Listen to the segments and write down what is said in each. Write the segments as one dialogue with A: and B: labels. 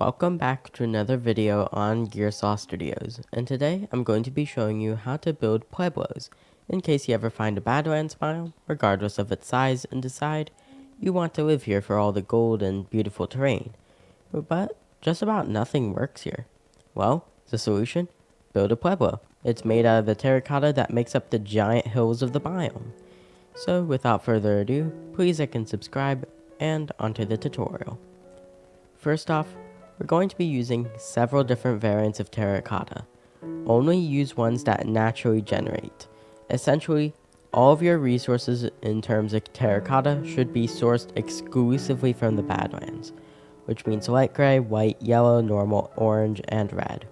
A: Welcome back to another video on Gearsaw Studios, and today I'm going to be showing you how to build Pueblos, in case you ever find a Badlands biome, regardless of its size, and decide you want to live here for all the gold and beautiful terrain. But just about nothing works here. Well, the solution? Build a Pueblo. It's made out of the terracotta that makes up the giant hills of the biome. So without further ado, please like and subscribe, and onto the tutorial. First off, we're going to be using several different variants of terracotta. Only use ones that naturally generate. Essentially, all of your resources in terms of terracotta should be sourced exclusively from the Badlands, which means light gray, white, yellow, normal, orange, and red.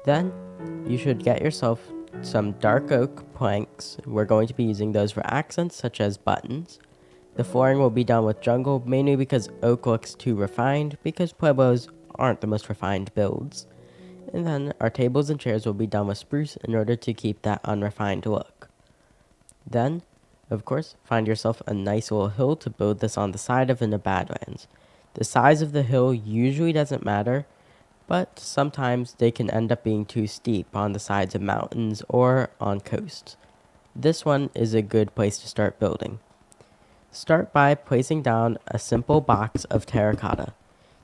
A: Then, you should get yourself some dark oak planks. We're going to be using those for accents such as buttons. The flooring will be done with jungle, mainly because oak looks too refined, because Pueblos aren't the most refined builds. And then our tables and chairs will be done with spruce in order to keep that unrefined look. Then, of course, find yourself a nice little hill to build this on the side of in the Badlands. The size of the hill usually doesn't matter, but sometimes they can end up being too steep on the sides of mountains or on coasts. This one is a good place to start building. Start by placing down a simple box of terracotta.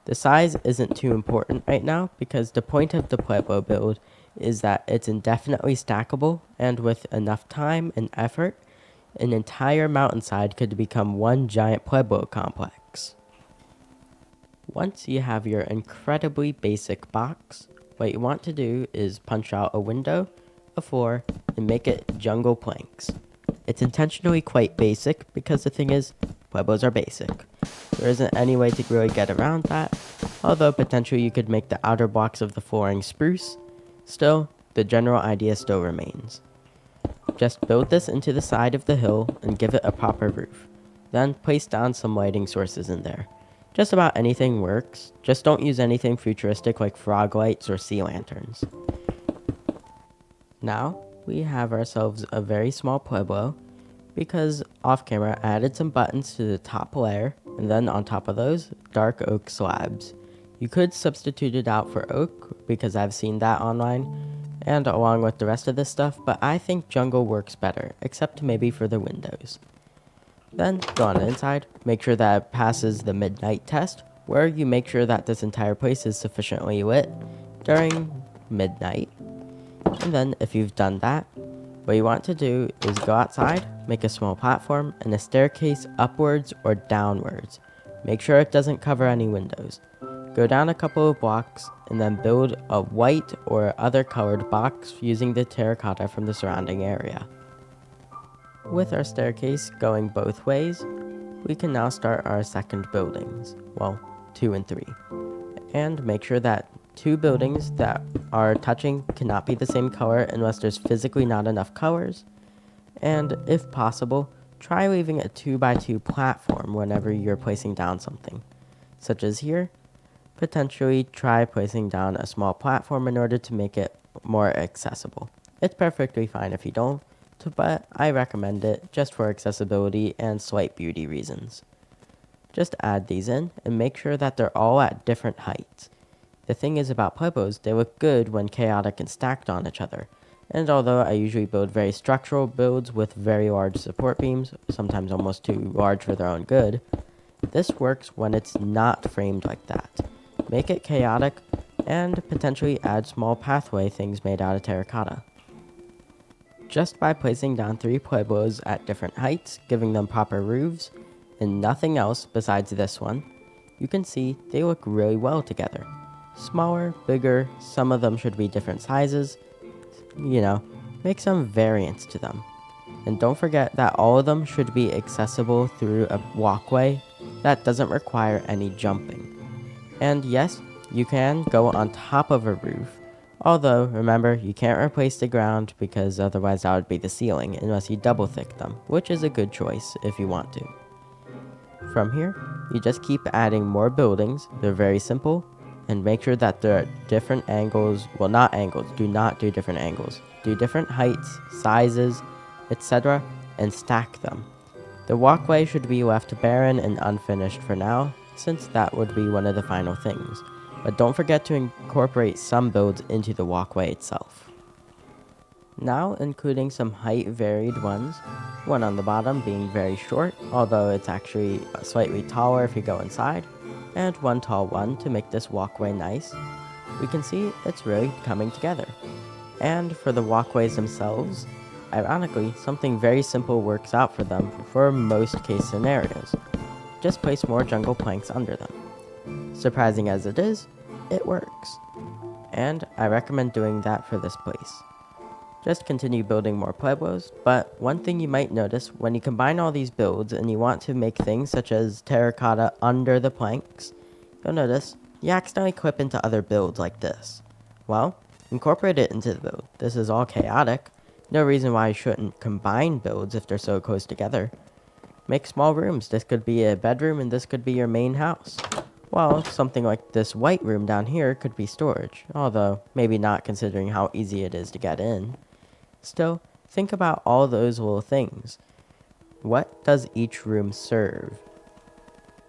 A: The size isn't too important right now because the point of the Pueblo build is that it's indefinitely stackable, and with enough time and effort, an entire mountainside could become one giant Pueblo complex. Once you have your incredibly basic box, what you want to do is punch out a window, a floor, and make it jungle planks. It's intentionally quite basic because the thing is, Pueblos are basic. There isn't any way to really get around that, although potentially you could make the outer blocks of the flooring spruce. Still, the general idea still remains. Just build this into the side of the hill and give it a proper roof. Then place down some lighting sources in there. Just about anything works, just don't use anything futuristic like frog lights or sea lanterns. Now, we have ourselves a very small Pueblo, because off camera I added some buttons to the top layer, and then on top of those, dark oak slabs. You could substitute it out for oak, because I've seen that online, and along with the rest of this stuff, but I think jungle works better, except maybe for the windows. Then, go on the inside, make sure that it passes the midnight test, where you make sure that this entire place is sufficiently lit during midnight. And then, if you've done that, what you want to do is go outside, make a small platform, and a staircase upwards or downwards. Make sure it doesn't cover any windows. Go down a couple of blocks, and then build a white or other colored box using the terracotta from the surrounding area. With our staircase going both ways, we can now start our second buildings, well, 2 and 3. And make sure that 2 buildings that are touching cannot be the same color unless there's physically not enough colors. And if possible, try leaving a 2x2 platform whenever you're placing down something. Such as here, potentially try placing down a small platform in order to make it more accessible. It's perfectly fine if you don't, but I recommend it just for accessibility and slight beauty reasons. Just add these in and make sure that they're all at different heights. The thing is about Pueblos, they look good when chaotic and stacked on each other. And although I usually build very structural builds with very large support beams, sometimes almost too large for their own good, this works when it's not framed like that. Make it chaotic and potentially add small pathway things made out of terracotta. Just by placing down 3 Pueblos at different heights, giving them proper roofs, and nothing else besides this one, you can see they look really well together. Smaller, bigger, some of them should be different sizes. Make some variants to them. And don't forget that all of them should be accessible through a walkway that doesn't require any jumping. And yes, you can go on top of a roof, although remember you can't replace the ground because otherwise that would be the ceiling unless you double thick them, which is a good choice if you want to. From here, you just keep adding more buildings. They're very simple. And make sure that they're at different angles, well, not angles, do not do different angles. Do different heights, sizes, etc., and stack them. The walkway should be left barren and unfinished for now, since that would be one of the final things. but don't forget to incorporate some builds into the walkway itself. Now including some height varied ones, one on the bottom being very short, although it's actually slightly taller if you go inside, and one tall one to make this walkway nice. We can see it's really coming together. And for the walkways themselves, ironically, something very simple works out for them for most case scenarios. Just place more jungle planks under them. Surprising as it is, it works. And I recommend doing that for this place. Just continue building more Pueblos, but one thing you might notice when you combine all these builds and you want to make things such as terracotta under the planks, you'll notice you accidentally clip into other builds like this. Well, incorporate it into the build. This is all chaotic. No reason why you shouldn't combine builds if they're so close together. Make small rooms. This could be a bedroom and this could be your main house. Well, something like this white room down here could be storage, although maybe not considering how easy it is to get in. Still, think about all those little things. What does each room serve?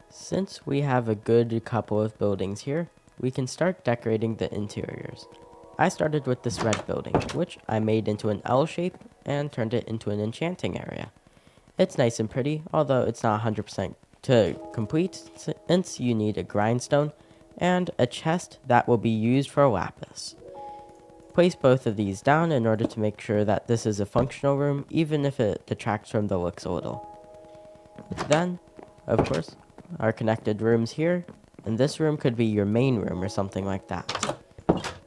A: Since we have a good couple of buildings here, we can start decorating the interiors. I started with this red building, which I made into an L shape and turned it into an enchanting area. It's nice and pretty, although it's not 100% to complete, since you need a grindstone and a chest that will be used for a lapis. Place both of these down in order to make sure that this is a functional room, even if it detracts from the looks a little. Then, of course, our connected rooms here, and this room could be your main room or something like that.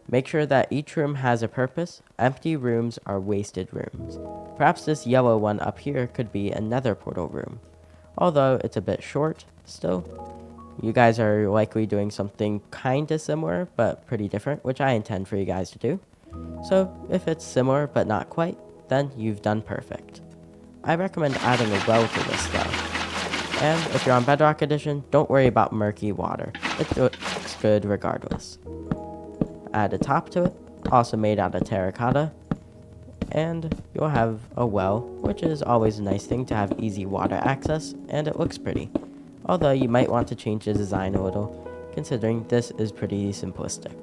A: Make sure that each room has a purpose. Empty rooms are wasted rooms. Perhaps this yellow one up here could be a nether portal room. Although it's a bit short, still, you guys are likely doing something kinda similar, but pretty different, which I intend for you guys to do. So, if it's similar but not quite, then you've done perfect. I recommend adding a well to this though. And if you're on Bedrock Edition, don't worry about murky water. It looks good regardless. Add a top to it, also made out of terracotta, and you'll have a well, which is always a nice thing to have easy water access, and it looks pretty. Although you might want to change the design a little, considering this is pretty simplistic.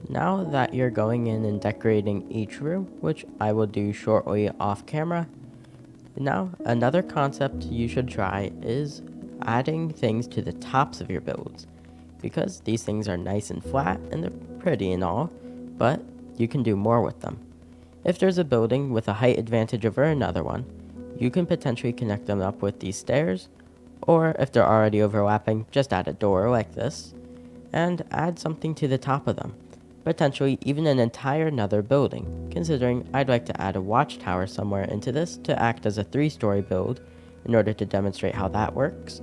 A: Now that you're going in and decorating each room, which I will do shortly off camera, now another concept you should try is adding things to the tops of your builds, because these things are nice and flat and they're pretty and all, but you can do more with them. If there's a building with a height advantage over another one, you can potentially connect them up with these stairs, or if they're already overlapping, just add a door like this, and add something to the top of them. Potentially even an entire another building, considering I'd like to add a watchtower somewhere into this to act as a 3-story build in order to demonstrate how that works.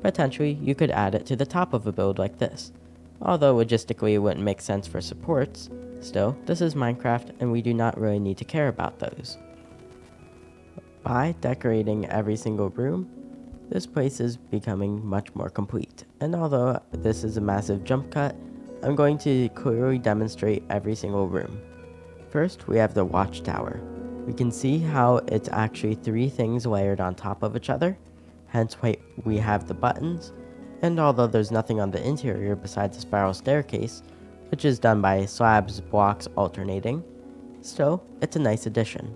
A: Potentially you could add it to the top of a build like this, although logistically it wouldn't make sense for supports. Still, this is Minecraft and we do not really need to care about those. By decorating every single room, this place is becoming much more complete, and although this is a massive jump cut, I'm going to clearly demonstrate every single room. First, we have the watchtower. We can see how it's actually 3 things layered on top of each other, hence why we have the buttons, and although there's nothing on the interior besides a spiral staircase, which is done by slabs blocks alternating, still, it's a nice addition.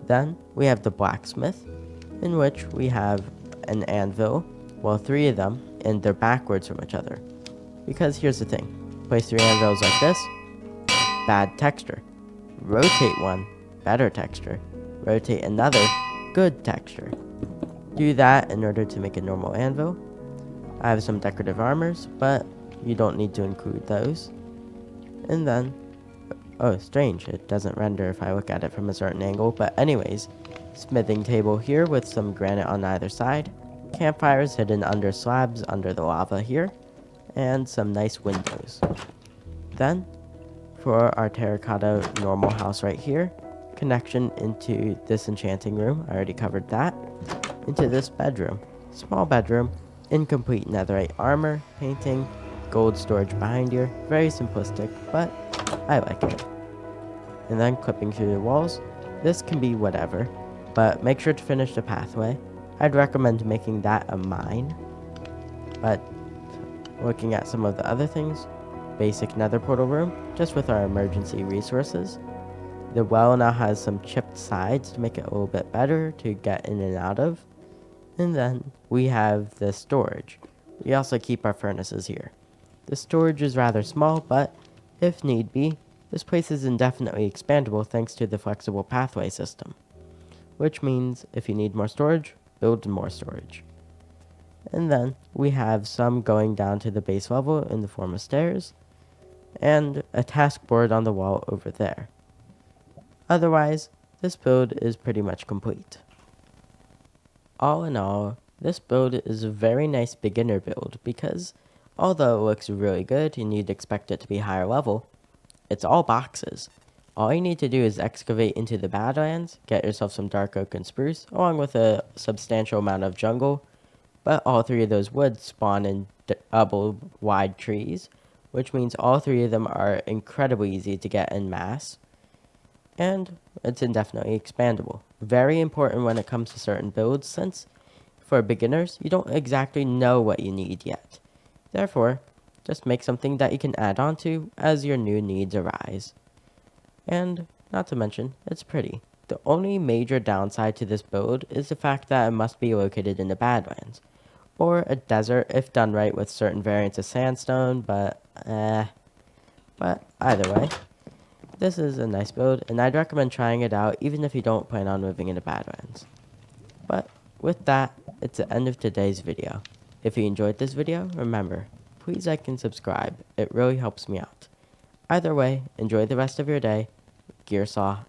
A: Then, we have the blacksmith, in which we have an anvil, well 3 of them, and they're backwards from each other. Because here's the thing, place 3 anvils like this, bad texture. Rotate one, better texture. Rotate another, good texture. Do that in order to make a normal anvil. I have some decorative armors, but you don't need to include those. And then, oh strange, it doesn't render if I look at it from a certain angle, but anyways, smithing table here with some granite on either side, campfires hidden under slabs under the lava here, and some nice windows. Then, for our terracotta normal house right here, connection into this enchanting room, I already covered that, into this bedroom. Small bedroom, incomplete netherite armor, painting, gold storage behind here, very simplistic, but I like it. And then clipping through the walls, this can be whatever, but make sure to finish the pathway. I'd recommend making that a mine, but looking at some of the other things, basic nether portal room, just with our emergency resources. The well now has some chipped sides to make it a little bit better to get in and out of. And then we have the storage. We also keep our furnaces here. The storage is rather small, but if need be, this place is indefinitely expandable thanks to the flexible pathway system. Which means if you need more storage, build more storage. And then we have some going down to the base level in the form of stairs, and a task board on the wall over there. Otherwise, this build is pretty much complete. All in all, this build is a very nice beginner build because although it looks really good and you'd expect it to be higher level, it's all boxes. All you need to do is excavate into the Badlands, get yourself some dark oak and spruce, along with a substantial amount of jungle, but all three of those woods spawn in double wide trees, which means all three of them are incredibly easy to get en masse, and it's indefinitely expandable. Very important when it comes to certain builds, since for beginners, you don't exactly know what you need yet. Therefore, just make something that you can add on to as your new needs arise. And, not to mention, it's pretty. The only major downside to this build is the fact that it must be located in the Badlands, or a desert if done right with certain variants of sandstone, but either way, this is a nice build, and I'd recommend trying it out even if you don't plan on moving into Badlands. But with that, it's the end of today's video. If you enjoyed this video, remember, please like and subscribe. It really helps me out. Either way, enjoy the rest of your day. Gearsaw